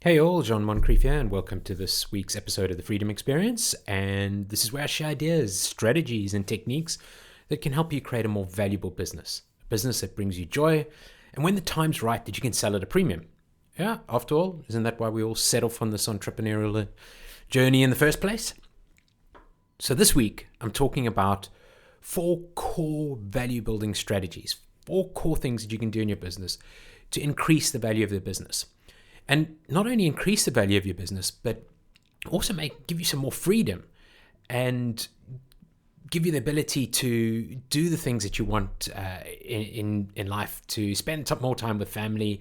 Hey all, John Moncrief here, and welcome to this week's episode of the Freedom Experience. And this is where I share ideas, strategies, and techniques that can help you create a more valuable business. A business that brings you joy, and when the time's right, that you can sell at a premium. Yeah, after all, isn't that why we all set off on this entrepreneurial journey in the first place? So this week, I'm talking about 4 core value building strategies, 4 core things that you can do in your business to increase the value of the business. And not only increase the value of your business, but also give you some more freedom and give you the ability to do the things that you want in life, to spend more time with family,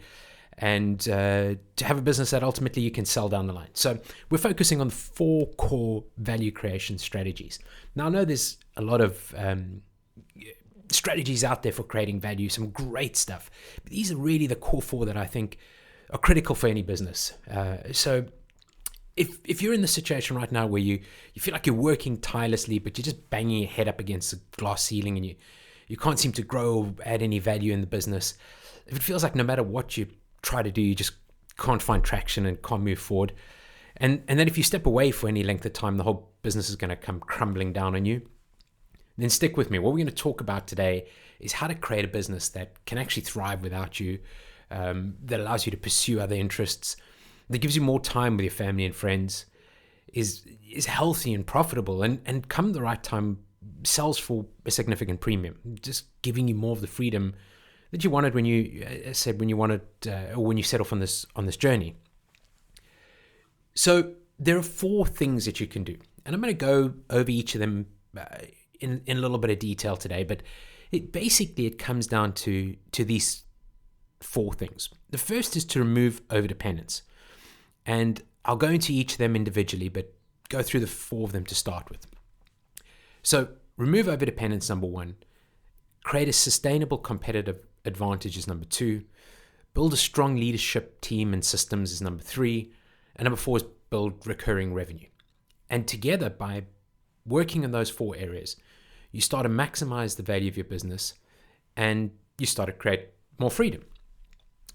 and to have a business that ultimately you can sell down the line. So we're focusing on 4 core value creation strategies. Now, I know there's a lot of strategies out there for creating value, some great stuff, but these are really the core 4 that I think are critical for any business. So if you're in the situation right now where you feel like you're working tirelessly, but you're just banging your head up against a glass ceiling and you can't seem to grow or add any value in the business, if it feels like no matter what you try to do, you just can't find traction and can't move forward, and then if you step away for any length of time, the whole business is going to come crumbling down on you, then stick with me. What we're going to talk about today is how to create a business that can actually thrive without you, that allows you to pursue other interests, that gives you more time with your family and friends, is healthy and profitable, and come the right time sells for a significant premium, just giving you more of the freedom that you wanted when you when you set off on this journey. So there are 4 things that you can do, and I'm going to go over each of them in a little bit of detail today. But it comes down to these 4 things. The first is to remove overdependence, and I'll go into each of them individually, but go through the 4 of them to start with. So remove overdependence, number 1. Create a sustainable competitive advantage is number 2. Build a strong leadership team and systems is number 3. And number 4 is build recurring revenue. And together, by working in those 4 areas, you start to maximize the value of your business and you start to create more freedom.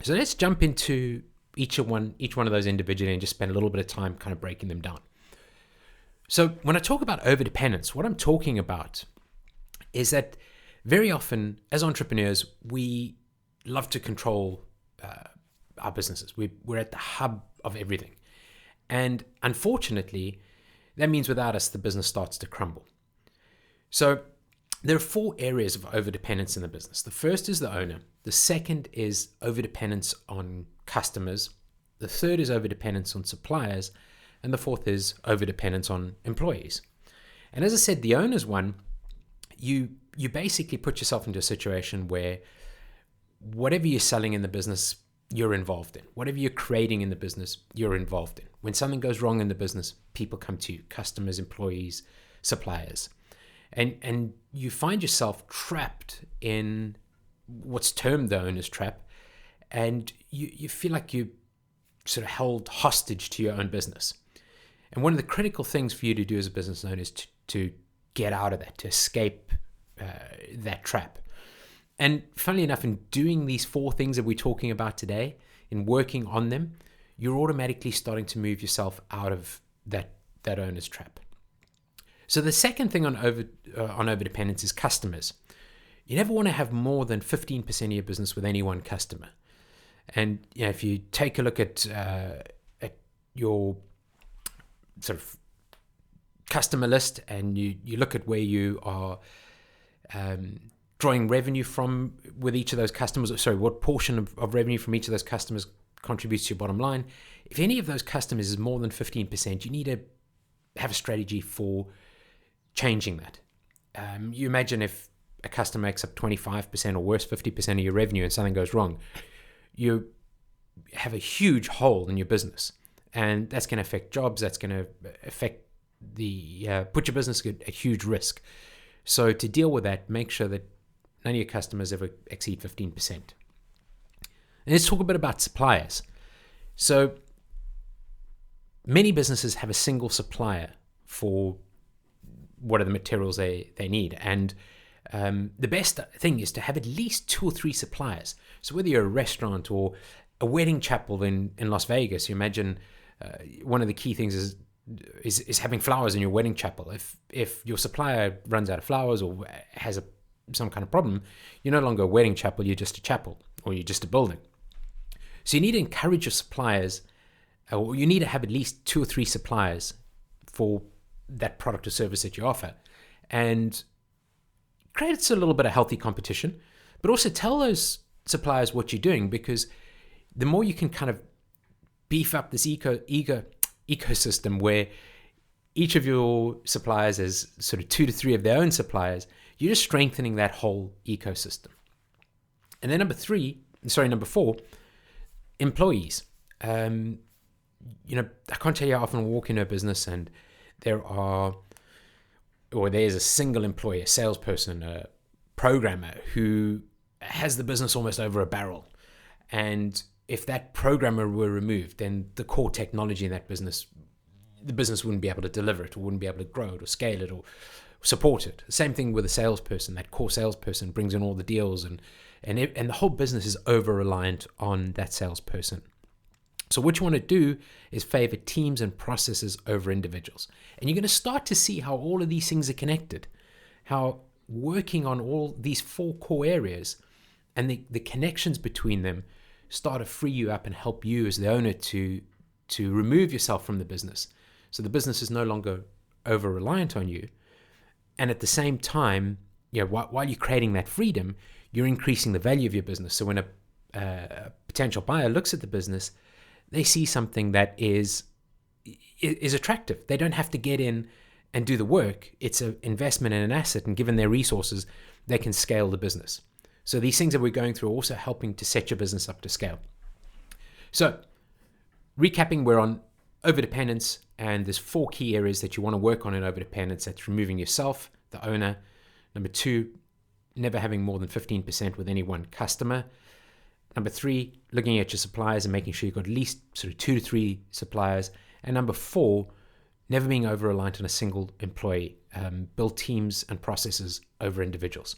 So let's jump into each one of those individually and just spend a little bit of time kind of breaking them down. So when I talk about overdependence, what I'm talking about is that very often as entrepreneurs, we love to control our businesses. We're at the hub of everything. And unfortunately, that means without us, the business starts to crumble. So there are 4 areas of overdependence in the business. The first is the owner. The second is overdependence on customers. The third is overdependence on suppliers. And the fourth is overdependence on employees. And as I said, the owner's one, you basically put yourself into a situation where whatever you're selling in the business, you're involved in. Whatever you're creating in the business, you're involved in. When something goes wrong in the business, people come to you, customers, employees, suppliers. And you find yourself trapped in what's termed the owner's trap, and you feel like you're sort of held hostage to your own business. And one of the critical things for you to do as a business owner is to get out of that, to escape that trap. And funnily enough, in doing these 4 things that we're talking about today, in working on them, you're automatically starting to move yourself out of that owner's trap. So the second thing on overdependence is customers. You never want to have more than 15% of your business with any one customer. And if you take a look at your sort of customer list and you look at where you are drawing revenue from with each of those customers, what portion of revenue from each of those customers contributes to your bottom line. If any of those customers is more than 15%, you need to have a strategy for changing that. You imagine if a customer makes up 25% or worse, 50% of your revenue and something goes wrong, you have a huge hole in your business. And that's going to affect jobs. That's going to affect put your business at a huge risk. So to deal with that, make sure that none of your customers ever exceed 15%. And let's talk a bit about suppliers. So many businesses have a single supplier for what are the materials they need. And the best thing is to have at least 2 or 3 suppliers. So whether you're a restaurant or a wedding chapel in Las Vegas. You imagine one of the key things is having flowers in your wedding chapel. If your supplier runs out of flowers or has some kind of problem, you're no longer a wedding chapel, you're just a chapel, or you're just a building. So you need to encourage your suppliers, or you need to have at least 2 or 3 suppliers for that product or service that you offer, and creates a little bit of healthy competition, but also tell those suppliers what you're doing, because the more you can kind of beef up this ecosystem where each of your suppliers has sort of 2 to 3 of their own suppliers, you're just strengthening that whole ecosystem. And then number 4, employees. I can't tell you how often I walk into a business and there's a single employee, a salesperson, a programmer who has the business almost over a barrel. And if that programmer were removed, then the core technology in that business, the business wouldn't be able to deliver it, or wouldn't be able to grow it, or scale it, or support it. Same thing with a salesperson. That core salesperson brings in all the deals, and the whole business is over-reliant on that salesperson. So what you want to do is favor teams and processes over individuals. And you're going to start to see how all of these things are connected, how working on all these 4 core areas and the connections between them start to free you up and help you as the owner to remove yourself from the business. So the business is no longer over-reliant on you. And at the same time, while you're creating that freedom, you're increasing the value of your business. So when a potential buyer looks at the business, they see something that is attractive. They don't have to get in and do the work. It's an investment in an asset, and given their resources, they can scale the business. So these things that we're going through are also helping to set your business up to scale. So recapping, we're on overdependence, and there's 4 key areas that you want to work on in overdependence. That's removing yourself, the owner. Number 2, never having more than 15% with any one customer. Number 3, looking at your suppliers and making sure you've got at least sort of 2 to 3 suppliers. And number 4, never being over-reliant on a single employee. Build teams and processes over individuals.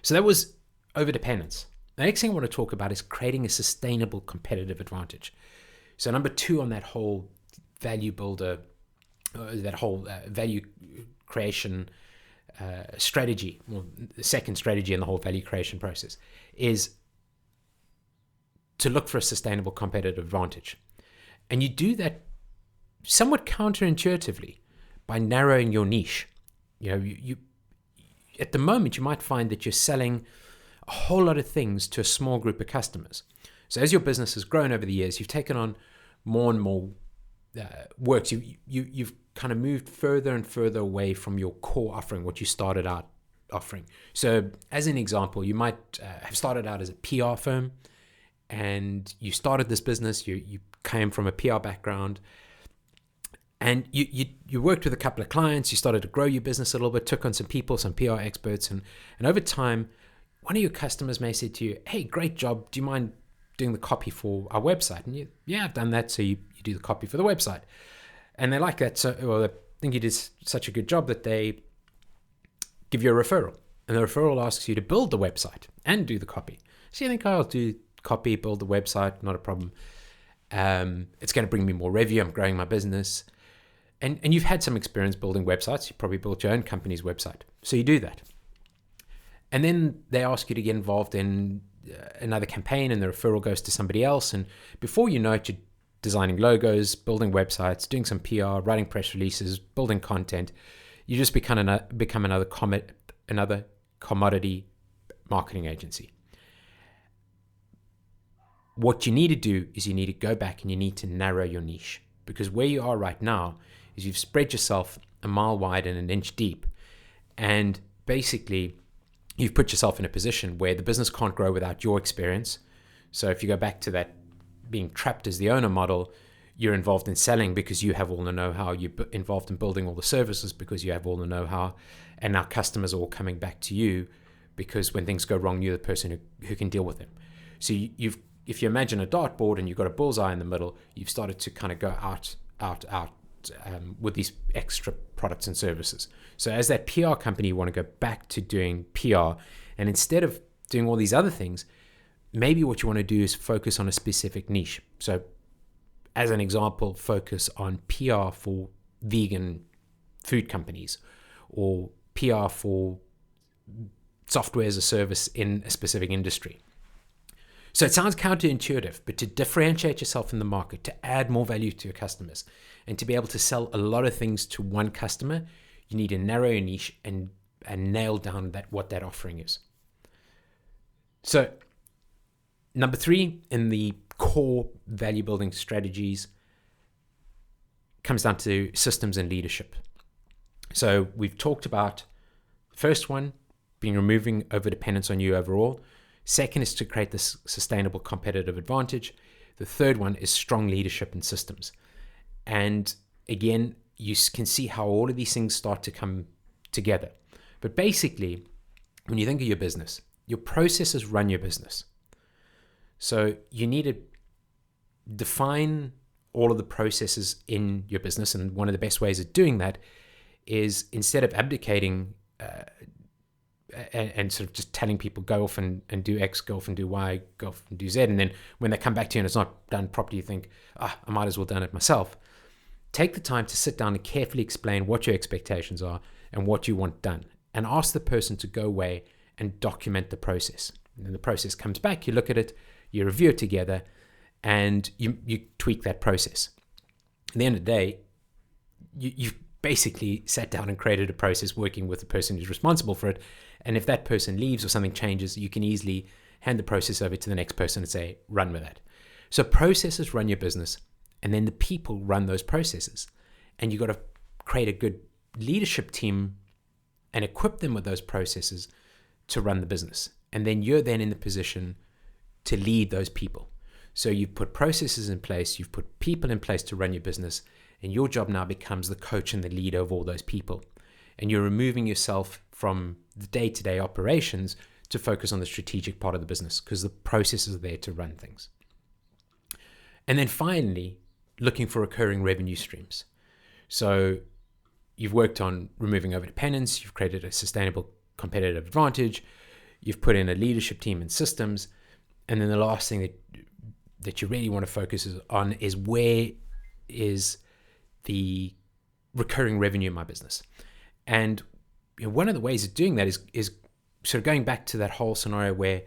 So that was overdependence. The next thing I want to talk about is creating a sustainable competitive advantage. So number 2 on that whole value builder, value creation strategy, well, the second strategy in the whole value creation process, is to look for a sustainable competitive advantage. And you do that somewhat counterintuitively by narrowing your niche. You at the moment, you might find that you're selling a whole lot of things to a small group of customers. So as your business has grown over the years, you've taken on more and more works. You've kind of moved further and further away from your core offering, what you started out offering. So as an example, you might have started out as a PR firm, and you started this business. You came from a PR background, and you worked with a couple of clients. You started to grow your business a little bit, took on some people, some PR experts, and over time, one of your customers may say to you, "Hey, great job. Do you mind doing the copy for our website?" And you, "Yeah, I've done that." So you do the copy for the website, and they like that. So, well, they think you did such a good job that they give you a referral, and the referral asks you to build the website and do the copy. So you think, "Oh, I'll do copy, build the website, not a problem. It's going to bring me more revenue. I'm growing my business." And you've had some experience building websites. You probably built your own company's website. So you do that. And then they ask you to get involved in another campaign, and the referral goes to somebody else. And before you know it, you're designing logos, building websites, doing some PR, writing press releases, building content. You just become another commodity marketing agency. What you need to do is you need to go back and you need to narrow your niche, because where you are right now is you've spread yourself a mile wide and an inch deep, and basically you've put yourself in a position where the business can't grow without your experience. So if you go back to that being trapped as the owner model, you're involved in selling because you have all the know-how. You're involved in building all the services because you have all the know-how, and now customers are all coming back to you because when things go wrong, you're the person who can deal with them. So if you imagine a dartboard and you've got a bullseye in the middle, you've started to kind of go out with these extra products and services. So as that PR company, you want to go back to doing PR, and instead of doing all these other things, maybe what you want to do is focus on a specific niche. So as an example, focus on PR for vegan food companies, or PR for software as a service in a specific industry. So it sounds counterintuitive, but to differentiate yourself in the market, to add more value to your customers, and to be able to sell a lot of things to one customer, you need to narrow your niche and nail down what that offering is. So number 3 in the core value building strategies comes down to systems and leadership. So we've talked about the first one being removing over dependence on you overall. Second is to create this sustainable competitive advantage. The third one is strong leadership and systems. And again, you can see how all of these things start to come together. But basically, when you think of your business, your processes run your business. So you need to define all of the processes in your business. And one of the best ways of doing that is, instead of abdicating and sort of just telling people go off and do X, go off and do Y, go off and do Z, and then when they come back to you and it's not done properly, you think, I might as well done it myself. Take the time to sit down and carefully explain what your expectations are and what you want done, and ask the person to go away and document the process. And then the process comes back, you look at it, you review it together, and you tweak that process. At the end of the day, you've basically sat down and created a process working with the person who's responsible for it. And if that person leaves or something changes, you can easily hand the process over to the next person and say, run with that. So processes run your business, and then the people run those processes. And you've got to create a good leadership team and equip them with those processes to run the business. And then you're then in the position to lead those people. So you've put processes in place, you've put people in place to run your business, and your job now becomes the coach and the leader of all those people. And you're removing yourself from the day-to-day operations to focus on the strategic part of the business, because the processes are there to run things. And then finally, looking for recurring revenue streams. So you've worked on removing overdependence, you've created a sustainable competitive advantage, you've put in a leadership team and systems, and then the last thing that you really want to focus on is, where is the recurring revenue in my business? And one of the ways of doing that is sort of going back to that whole scenario where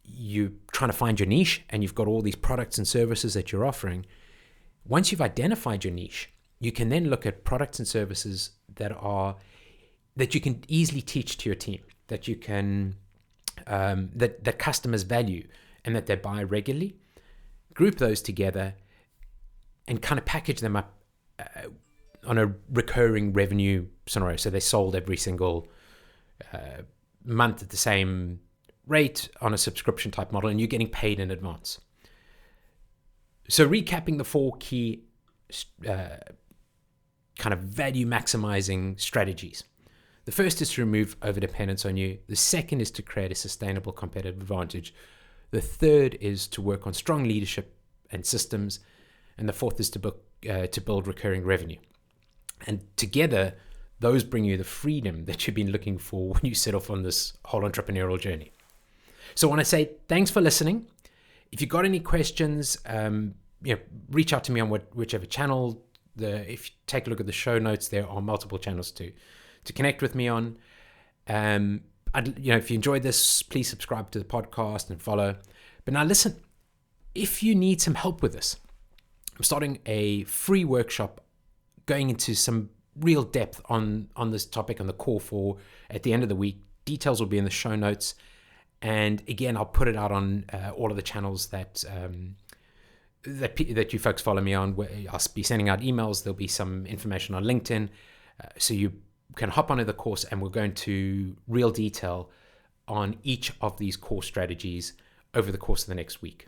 you're trying to find your niche and you've got all these products and services that you're offering. Once you've identified your niche, you can then look at products and services that you can easily teach to your team, that you can that customers value and that they buy regularly. Group those together and kind of package them up on a recurring revenue scenario. So they're sold every single month at the same rate on a subscription type model, and you're getting paid in advance. So recapping the 4 key kind of value maximizing strategies. The first is to remove overdependence on you. The second is to create a sustainable competitive advantage. The third is to work on strong leadership and systems. And the fourth is to build recurring revenue. And together, those bring you the freedom that you've been looking for when you set off on this whole entrepreneurial journey. So I want to say thanks for listening. If you've got any questions, reach out to me on whichever channel. If you take a look at the show notes, there are multiple channels to connect with me on. If you enjoyed this, please subscribe to the podcast and follow. But now listen, if you need some help with this, I'm starting a free workshop going into some real depth on this topic, on the core 4 at the end of the week. Details will be in the show notes. And again, I'll put it out on all of the channels that you folks follow me on. I'll be sending out emails. There'll be some information on LinkedIn. So you can hop onto the course, and we're going to real detail on each of these core strategies over the course of the next week.